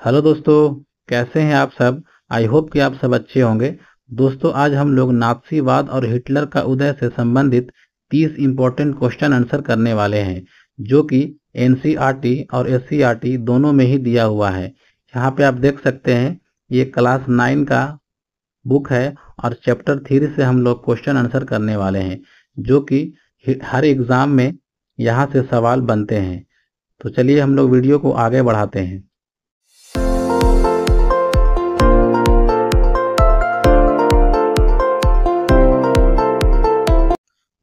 Hello दोस्तों, कैसे हैं आप सब। आई होप कि आप सब अच्छे होंगे। दोस्तों, आज हम लोग नाथसीवाद और हिटलर का उदय से संबंधित 30 इम्पोर्टेंट क्वेश्चन आंसर करने वाले हैं, जो कि एनसीईआरटी और एससीईआरटी दोनों में ही दिया हुआ है। यहाँ पे आप देख सकते हैं, ये क्लास 9 का बुक है और चैप्टर 3 से हम लोग क्वेश्चन आंसर करने वाले हैं, जो कि हर एग्जाम में यहाँ से सवाल बनते हैं। तो चलिए हम लोग वीडियो को आगे बढ़ाते हैं।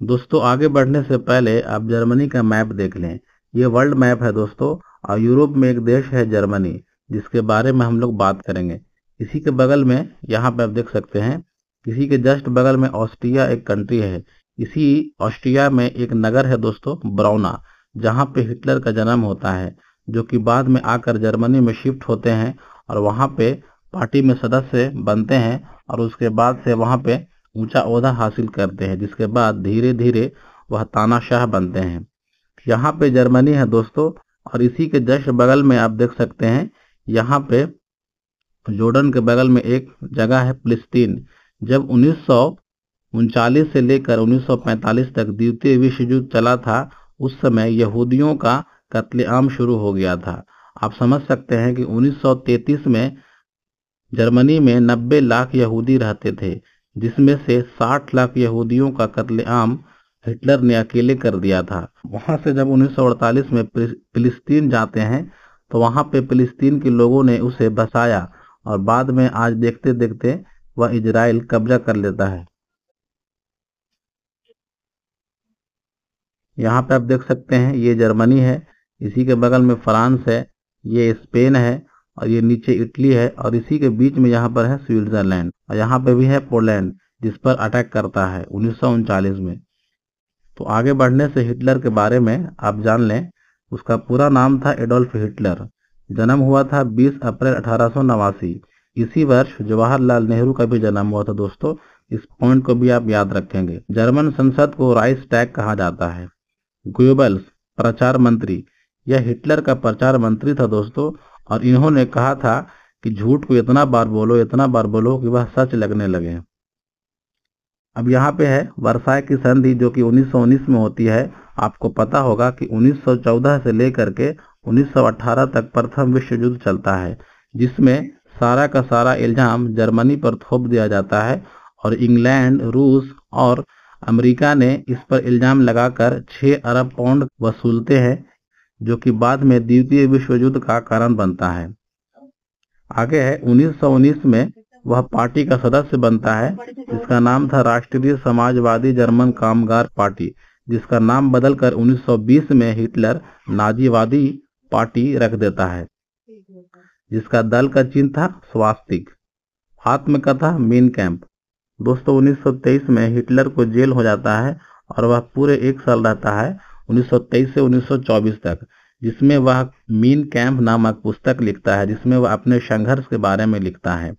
दोस्तों, आगे बढ़ने से पहले आप जर्मनी का मैप देख लें। ये वर्ल्ड मैप है दोस्तों, और यूरोप में एक देश है जर्मनी, जिसके बारे में हम लोग बात करेंगे। इसी के बगल में यहाँ पे आप देख सकते हैं, इसी के जस्ट बगल में ऑस्ट्रिया एक कंट्री है। इसी ऑस्ट्रिया में एक नगर है दोस्तों, ब्राउना, जहाँ पे हिटलर का जन्म होता है, जो कि बाद में आकर जर्मनी में शिफ्ट होते हैं और वहाँ पे पार्टी में सदस्य बनते हैं और उसके बाद से वहाँ पे ऊंचा ओहदा हासिल करते हैं, जिसके बाद धीरे धीरे वह तानाशाह बनते हैं। यहाँ पे जर्मनी है दोस्तों, और इसी के जस्ट बगल में आप देख सकते हैं, यहाँ पे जॉर्डन के बगल में एक जगह है फिलिस्तीन। जब 1939 से लेकर 1945 तक द्वितीय विश्व युद्ध चला था, उस समय यहूदियों का कत्लेआम शुरू हो गया था। आप समझ सकते हैं कि 1933 में जर्मनी में 90 लाख यहूदी रहते थे, जिसमें से 60 लाख यहूदियों का कत्लेआम हिटलर ने अकेले कर दिया था। वहां से जब 1948 में फिलिस्तीन जाते हैं, तो वहां पे फिलिस्तीन के लोगों ने उसे बसाया और बाद में आज देखते देखते वह इजराइल कब्जा कर लेता है। यहाँ पे आप देख सकते हैं, ये जर्मनी है, इसी के बगल में फ्रांस है, ये स्पेन है, और ये नीचे इटली है, और इसी के बीच में यहाँ पर है स्विट्जरलैंड, और यहाँ पे भी है पोलैंड, जिस पर अटैक करता है 1939 में। तो आगे बढ़ने से हिटलर के बारे में आप जान लें। उसका पूरा नाम था एडोल्फ हिटलर। जन्म हुआ था 20 अप्रैल 1889। इसी वर्ष जवाहरलाल नेहरू का भी जन्म हुआ था दोस्तों। इस पॉइंट को भी आप याद रखेंगे। जर्मन संसद को राइक्सटैग कहा जाता है। गोयबल्स प्रचार मंत्री, यह हिटलर का प्रचार मंत्री था दोस्तों, और इन्होंने कहा था कि झूठ को इतना बार बोलो, इतना बार बोलो कि वह सच लगने लगे। अब यहाँ पे है वर्साय की संधि, जो कि 1919 में होती है। आपको पता होगा कि 1914 से लेकर के 1918 तक प्रथम विश्व युद्ध चलता है, जिसमें सारा का सारा इल्जाम जर्मनी पर थोप दिया जाता है, और इंग्लैंड, रूस और अमेरिका ने इस पर इल्जाम लगाकर 6 अरब पाउंड वसूलते हैं, जो कि बाद में द्वितीय विश्व युद्ध का कारण बनता है। आगे है 1919 में वह पार्टी का सदस्य बनता है, जिसका नाम था राष्ट्रीय समाजवादी जर्मन कामगार पार्टी, जिसका नाम बदलकर 1920 में हिटलर नाजीवादी पार्टी रख देता है, जिसका दल का चिन्ह था स्वास्तिक। आत्मकथा मीन कैंप। दोस्तों, 1923 में हिटलर को जेल हो जाता है और वह पूरे 1 साल रहता है, 1923 से 1924 तक, जिसमें वह मीन कैंप नामक पुस्तक लिखता है, जिसमें वह अपने संघर्ष के बारे में लिखता है।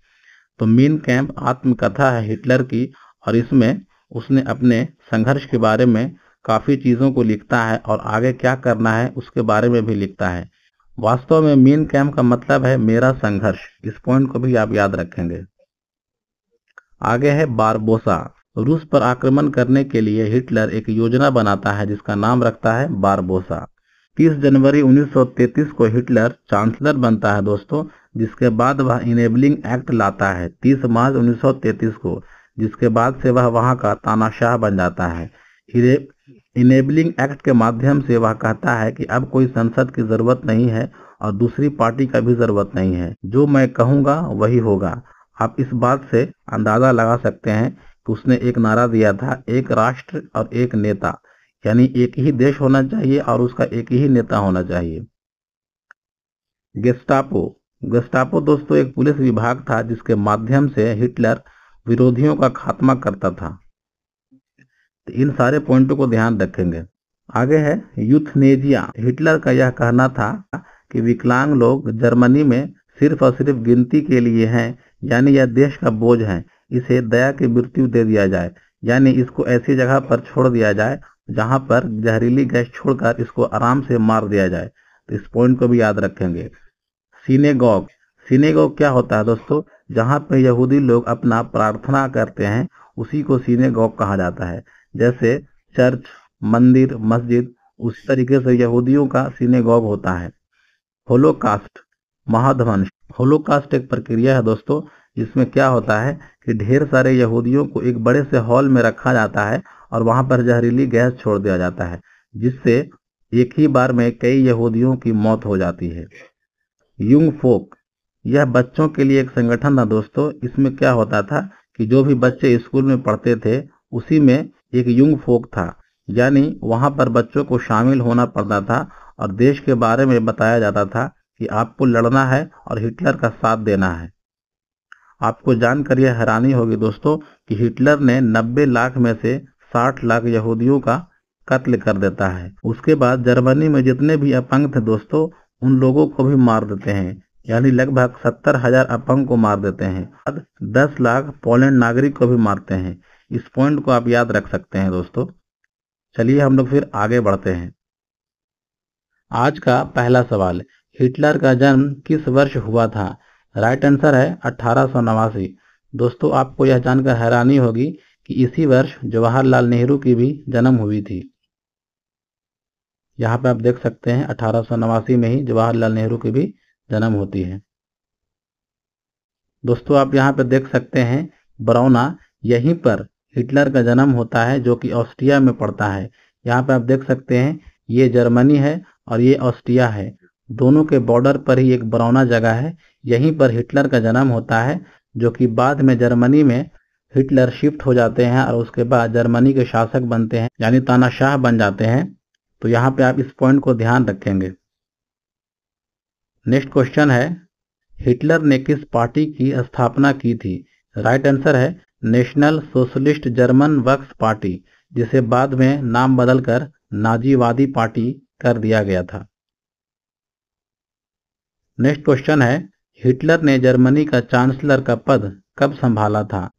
तो मीन कैंप आत्मकथा है हिटलर की, और इसमें उसने अपने संघर्ष के बारे में काफ़ी चीज़ों को लिखता है और आगे क्या करना है उसके बारे में भी लिखता है। वास्तव में मीन कैंप का मतलब है मेरा संघर्ष। इस पॉइंट को भी आप याद रखेंगे। आगे है बारबोसा। रूस पर आक्रमण करने के लिए हिटलर एक योजना बनाता है, जिसका नाम रखता है बारबोसा। 30 जनवरी 1933 को हिटलर चांसलर बनता है दोस्तों, जिसके बाद वह इनेबलिंग एक्ट लाता है 30 मार्च 1933 को, जिसके बाद से वह वहां का तानाशाह बन जाता है। इनेबलिंग एक्ट के माध्यम से वह कहता है कि अब कोई संसद की जरूरत नहीं है और दूसरी पार्टी का भी जरूरत नहीं है, जो मैं कहूंगा वही होगा। आप इस बात से अंदाजा लगा सकते हैं कि उसने एक नारा दिया था, एक राष्ट्र और एक नेता, यानी एक ही देश होना चाहिए और उसका एक ही नेता होना चाहिए। गेस्टापो। गेस्टापो दोस्तों एक पुलिस विभाग था, जिसके माध्यम से हिटलर विरोधियों का खात्मा करता था। तो इन सारे पॉइंटों को ध्यान रखेंगे। आगे है यूथनेजिया। हिटलर का यह कहना था कि विकलांग लोग जर्मनी में सिर्फ और सिर्फ गिनती के लिए हैं, यानी यह देश का बोझ है, इसे दया की मृत्यु दे दिया जाए, यानी इसको ऐसी जगह पर छोड़ दिया जाए जहां पर जहरीली गैस छोड़कर इसको आराम से मार दिया जाए। तो इस पॉइंट को भी याद रखेंगे। सिनेगॉग। सिनेगॉग क्या होता है दोस्तों? जहाँ पे यहूदी लोग अपना प्रार्थना करते हैं उसी को सिनेगॉग कहा जाता है। जैसे चर्च, मंदिर, मस्जिद, उसी तरीके से यहूदियों का सिनेगॉग होता है। होलोकास्ट, महाध्वंस। होलोकास्ट एक प्रक्रिया है दोस्तों, जिसमें क्या होता है कि ढेर सारे यहूदियों को एक बड़े से हॉल में रखा जाता है और वहां पर जहरीली गैस छोड़ दिया जाता है, जिससे एक ही बार में कई यहूदियों की मौत हो जाती है। युंग फोक, यह बच्चों के लिए एक संगठन था दोस्तों। इसमें क्या होता था कि जो भी बच्चे स्कूल में पढ़ते थे उसी में एक युंग फोक था, यानी वहां पर बच्चों को शामिल होना पड़ता था और देश के बारे में बताया जाता था कि आपको लड़ना है और हिटलर का साथ देना है। आपको जानकर यह हैरानी होगी दोस्तों कि हिटलर ने 90 लाख में से 60 लाख यहूदियों का कत्ल कर देता है। उसके बाद जर्मनी में जितने भी अपंग थे दोस्तों, उन लोगों को भी मार देते हैं, यानी लगभग 70,000 अपंग को मार देते हैं। 10 लाख पोलैंड नागरिक को भी मारते हैं। इस पॉइंट को आप याद रख सकते हैं दोस्तों। चलिए हम लोग फिर आगे बढ़ते हैं। आज का पहला सवाल, हिटलर का जन्म किस वर्ष हुआ था? राइट आंसर है 1889। दोस्तों आपको यह जानकर हैरानी होगी कि इसी वर्ष जवाहरलाल नेहरू की भी जन्म हुई थी। यहाँ पे आप देख सकते हैं 1889 में ही जवाहरलाल नेहरू की भी जन्म होती है। दोस्तों आप यहाँ पे देख सकते हैं बरौना, यहीं पर हिटलर का जन्म होता है, जो कि ऑस्ट्रिया में पड़ता है। यहाँ पे आप देख सकते हैं ये जर्मनी है और ये ऑस्ट्रिया है। दोनों के बॉर्डर पर ही एक बरौना जगह है, यहीं पर हिटलर का जन्म होता है, जो कि बाद में जर्मनी में हिटलर शिफ्ट हो जाते हैं और उसके बाद जर्मनी के शासक बनते हैं, यानी तानाशाह बन जाते हैं। तो यहाँ पे आप इस पॉइंट को ध्यान रखेंगे। नेक्स्ट क्वेश्चन है, हिटलर ने किस पार्टी की स्थापना की थी? राइट आंसर है national socialist German works party, जिसे बाद में नाम बदलकर नाजीवादी पार्टी कर दिया गया था। नेक्स्ट क्वेश्चन है, हिटलर ने जर्मनी का चांसलर का पद कब संभाला था?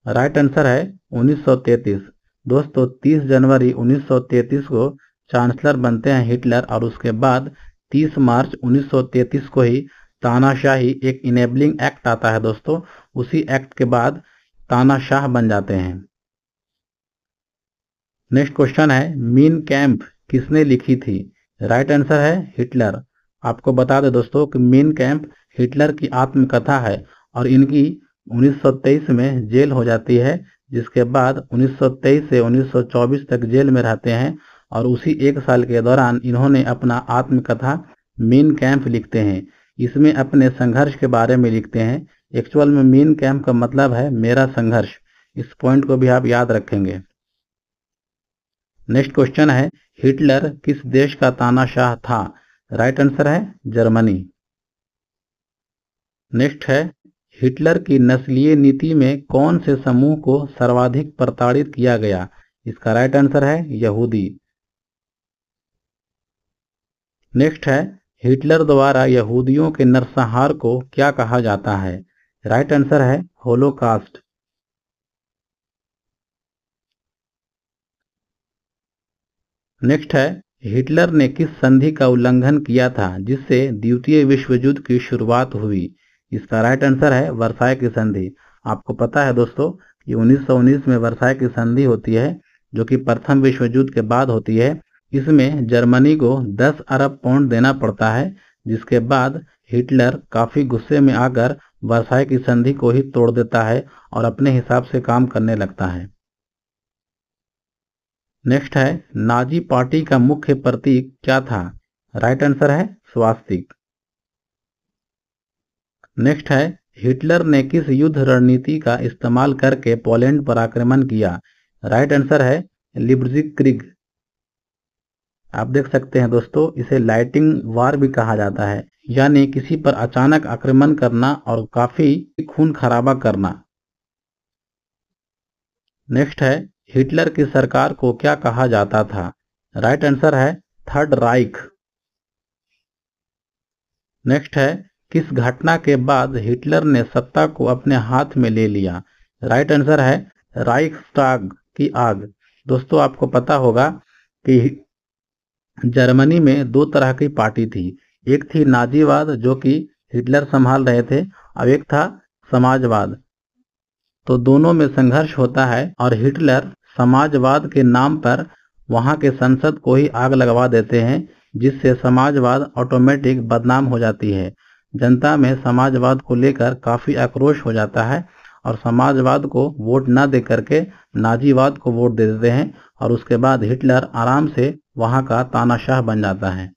राइट आंसर है 1933। दोस्तों 30 जनवरी 1933 को चांसलर बनते हैं हिटलर और उसके बाद 30 मार्च 1933 को ही तानाशाही एक इनेबलिंग एक्ट आता है दोस्तों। उसी एक्ट के बाद तानाशाह बन जाते हैं। नेक्स्ट क्वेश्चन है, मीन कैंप किसने लिखी थी? राइट आंसर है हिटलर। आपको बता दें दोस्तों कि मीन कैंप हिटलर की आत्मकथा है और इनकी 1923 में जेल हो जाती है, जिसके बाद 1923 से 1924 तक जेल में रहते हैं और उसी एक साल के दौरान इन्होंने अपना आत्मकथा मीन कैंप लिखते हैं। इसमें अपने संघर्ष के बारे में लिखते हैं। एक्चुअल में मीन कैंप का मतलब है मेरा संघर्ष। इस पॉइंट को भी आप याद रखेंगे। नेक्स्ट क्वेश्चन है, हिटलर किस देश का तानाशाह था? राइट आंसर है जर्मनी। नेक्स्ट है, हिटलर की नस्लीय नीति में कौन से समूह को सर्वाधिक प्रताड़ित किया गया? इसका राइट आंसर है यहूदी। नेक्स्ट है, हिटलर द्वारा यहूदियों के नरसंहार को क्या कहा जाता है? राइट आंसर है होलोकास्ट। नेक्स्ट है, हिटलर ने किस संधि का उल्लंघन किया था जिससे द्वितीय विश्व युद्ध की शुरुआत हुई? इसका राइट आंसर है वर्साय की संधि। आपको पता है दोस्तों कि 1919 में वर्साय की संधि होती है, जो कि प्रथम विश्व युद्ध के बाद होती है। इसमें जर्मनी को 10 अरब पाउंड देना पड़ता है, जिसके बाद हिटलर काफी गुस्से में आकर वर्साय की संधि को ही तोड़ देता है और अपने हिसाब से काम करने लगता है। नेक्स्ट है, नाजी पार्टी का मुख्य प्रतीक क्या था? राइट आंसर है स्वास्तिक। नेक्स्ट है, हिटलर ने किस युद्ध रणनीति का इस्तेमाल करके पोलैंड पर आक्रमण किया? राइट आंसर है लिब्जिक्रिग। आप देख सकते हैं दोस्तों, इसे लाइटिंग वार भी कहा जाता है, यानी किसी पर अचानक आक्रमण करना और काफी खून खराबा करना। नेक्स्ट है, हिटलर की सरकार को क्या कहा जाता था? राइट आंसर है थर्ड राइख। नेक्स्ट है, किस घटना के बाद हिटलर ने सत्ता को अपने हाथ में ले लिया? राइट आंसर है राइक्सटाग की आग। दोस्तों आपको पता होगा कि जर्मनी में दो तरह की पार्टी थी। एक थी नाजीवाद, जो कि हिटलर संभाल रहे थे और एक था समाजवाद। तो दोनों में संघर्ष होता है और हिटलर समाजवाद के नाम पर वहां के संसद को ही आग लगवा देते हैं, जिससे समाजवाद ऑटोमेटिक बदनाम हो जाती है। जनता में समाजवाद को लेकर काफी आक्रोश हो जाता है और समाजवाद को वोट न दे करके नाजीवाद को वोट दे देते हैं और उसके बाद हिटलर आराम से वहां का तानाशाह बन जाता है।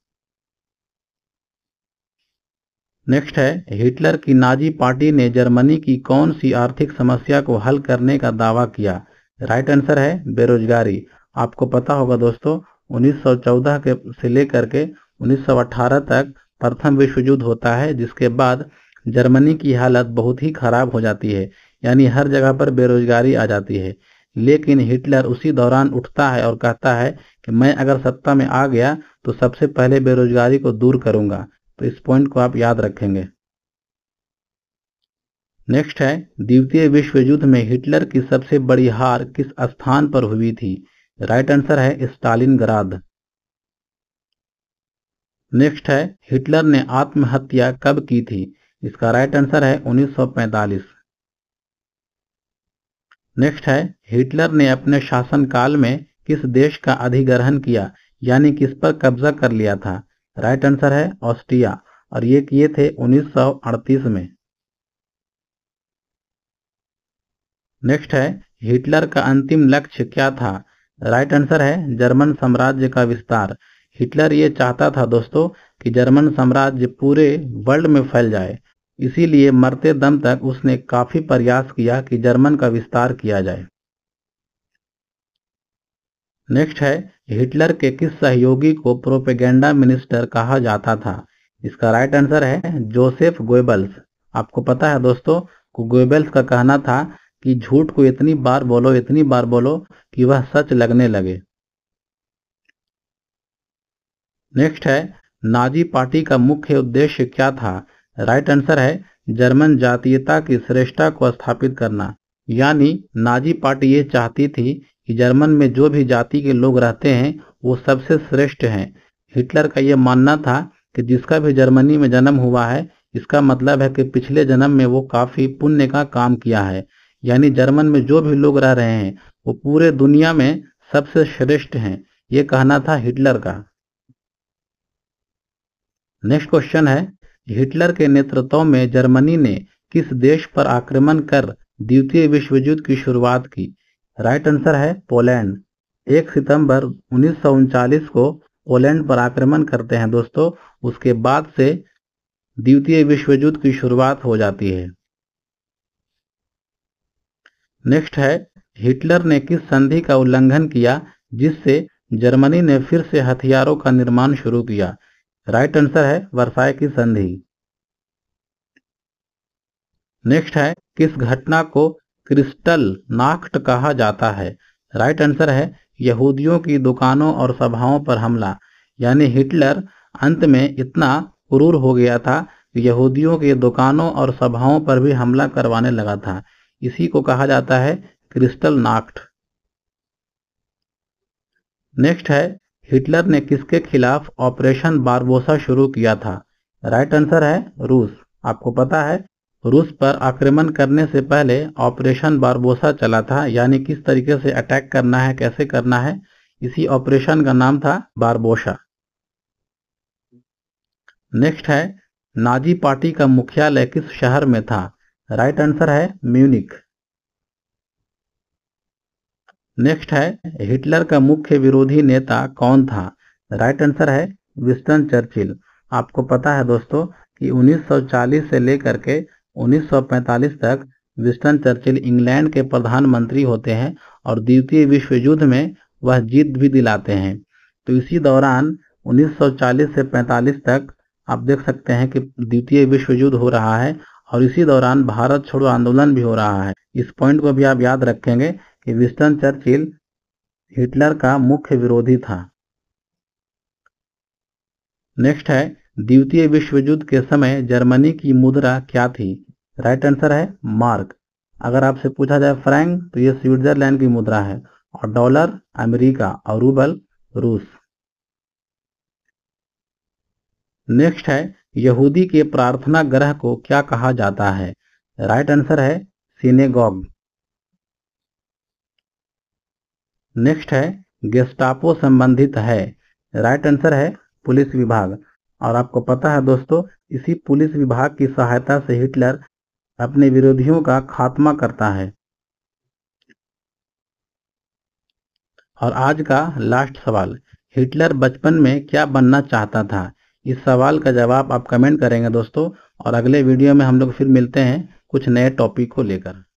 नेक्स्ट है, हिटलर की नाजी पार्टी ने जर्मनी की कौन सी आर्थिक समस्या को हल करने का दावा किया? राइट आंसर है बेरोजगारी। आपको पता होगा दोस्तों, 1914 के से लेकर के 1918 तक प्रथम विश्व युद्ध होता है, जिसके बाद जर्मनी की हालत बहुत ही खराब हो जाती है, यानी हर जगह पर बेरोजगारी आ जाती है। लेकिन हिटलर उसी दौरान उठता है और कहता है कि मैं अगर सत्ता में आ गया तो सबसे पहले बेरोजगारी को दूर करूंगा। तो इस पॉइंट को आप याद रखेंगे। नेक्स्ट है, द्वितीय विश्व युद्ध में हिटलर की सबसे बड़ी हार किस स्थान पर हुई थी? राइट आंसर है स्टालिनग्राद। नेक्स्ट है, हिटलर ने आत्महत्या कब की थी? इसका राइट आंसर है 1945। नेक्स्ट है, हिटलर ने अपने शासनकाल में किस देश का अधिग्रहण किया, यानी किस पर कब्जा कर लिया था? राइट आंसर है ऑस्ट्रिया, और ये किए थे 1938 में। नेक्स्ट है, हिटलर का अंतिम लक्ष्य क्या था? राइट आंसर है जर्मन साम्राज्य का विस्तार। हिटलर ये चाहता था दोस्तों कि जर्मन साम्राज्य पूरे वर्ल्ड में फैल जाए, इसीलिए मरते दम तक उसने काफी प्रयास किया कि जर्मन का विस्तार किया जाए। नेक्स्ट है, हिटलर के किस सहयोगी को प्रोपेगेंडा मिनिस्टर कहा जाता था? इसका राइट आंसर है जोसेफ गोएबल्स। आपको पता है दोस्तों, गोएबल्स का कहना था कि झूठ को इतनी बार बोलो कि वह सच लगने लगे। नेक्स्ट है, नाजी पार्टी का मुख्य उद्देश्य क्या था? राइट आंसर है जर्मन जातीयता की श्रेष्ठता को स्थापित करना, यानी नाजी पार्टी ये चाहती थी कि जर्मन में जो भी जाति के लोग रहते हैं वो सबसे श्रेष्ठ हैं। हिटलर का ये मानना था कि जिसका भी जर्मनी में जन्म हुआ है, इसका मतलब है कि पिछले जन्म में वो काफी पुण्य का काम किया है, यानी जर्मन में जो भी लोग रह रहे हैं वो पूरे दुनिया में सबसे श्रेष्ठ हैं, ये कहना था हिटलर का। नेक्स्ट क्वेश्चन है, हिटलर के नेतृत्व में जर्मनी ने किस देश पर आक्रमण कर द्वितीय विश्व युद्ध की शुरुआत की? राइट आंसर है पोलैंड। 1 सितंबर 1939 को पोलैंड पर आक्रमण करते हैं दोस्तों, उसके बाद से द्वितीय विश्व युद्ध की शुरुआत हो जाती है। नेक्स्ट है, हिटलर ने किस संधि का उल्लंघन किया जिससे जर्मनी ने फिर से हथियारों का निर्माण शुरू किया? राइट आंसर है वर्साई की संधि। नेक्स्ट है, किस घटना को क्रिस्टल नाक्ट कहा जाता है? राइट आंसर है यहूदियों की दुकानों और सभाओं पर हमला, यानी हिटलर अंत में इतना क्रूर हो गया था कि यहूदियों की दुकानों और सभाओं पर भी हमला करवाने लगा था। इसी को कहा जाता है क्रिस्टल नाक्ट। नेक्स्ट है, हिटलर ने किसके खिलाफ ऑपरेशन बारबोसा शुरू किया था? राइट आंसर है रूस। आपको पता है, रूस पर आक्रमण करने से पहले ऑपरेशन बारबोसा चला था, यानी किस तरीके से अटैक करना है, कैसे करना है, इसी ऑपरेशन का नाम था बारबोसा। नेक्स्ट है, नाजी पार्टी का मुख्यालय किस शहर में था? राइट आंसर है म्यूनिख। नेक्स्ट है, हिटलर का मुख्य विरोधी नेता कौन था? राइट आंसर है विंस्टन चर्चिल। आपको पता है दोस्तों कि 1940 से लेकर के 1945 तक विंस्टन चर्चिल इंग्लैंड के प्रधानमंत्री होते हैं और द्वितीय विश्व युद्ध में वह जीत भी दिलाते हैं। तो इसी दौरान 1940 से 45 तक आप देख सकते हैं कि द्वितीय विश्व युद्ध हो रहा है और इसी दौरान भारत छोड़ो आंदोलन भी हो रहा है। इस पॉइंट को भी आप याद रखेंगे कि विंस्टन चर्चिल हिटलर का मुख्य विरोधी था। नेक्स्ट है, द्वितीय विश्व युद्ध के समय जर्मनी की मुद्रा क्या थी? राइट आंसर है मार्क। अगर आपसे पूछा जाए फ्रैंक तो ये स्विट्जरलैंड की मुद्रा है, और डॉलर अमेरिका और रूबल रूस। नेक्स्ट है, यहूदी के प्रार्थना गृह को क्या कहा जाता है? राइट आंसर है सिनेगॉग। नेक्स्ट है गेस्टापो संबंधित है। राइट आंसर है पुलिस विभाग। और आपको पता है दोस्तों, इसी पुलिस विभाग की सहायता से हिटलर अपने विरोधियों का खात्मा करता है। और आज का लास्ट सवाल, हिटलर बचपन में क्या बनना चाहता था? इस सवाल का जवाब आप कमेंट करेंगे दोस्तों। और अगले वीडियो में हम लोग फिर मिलते हैं कुछ नए टॉपिक को लेकर।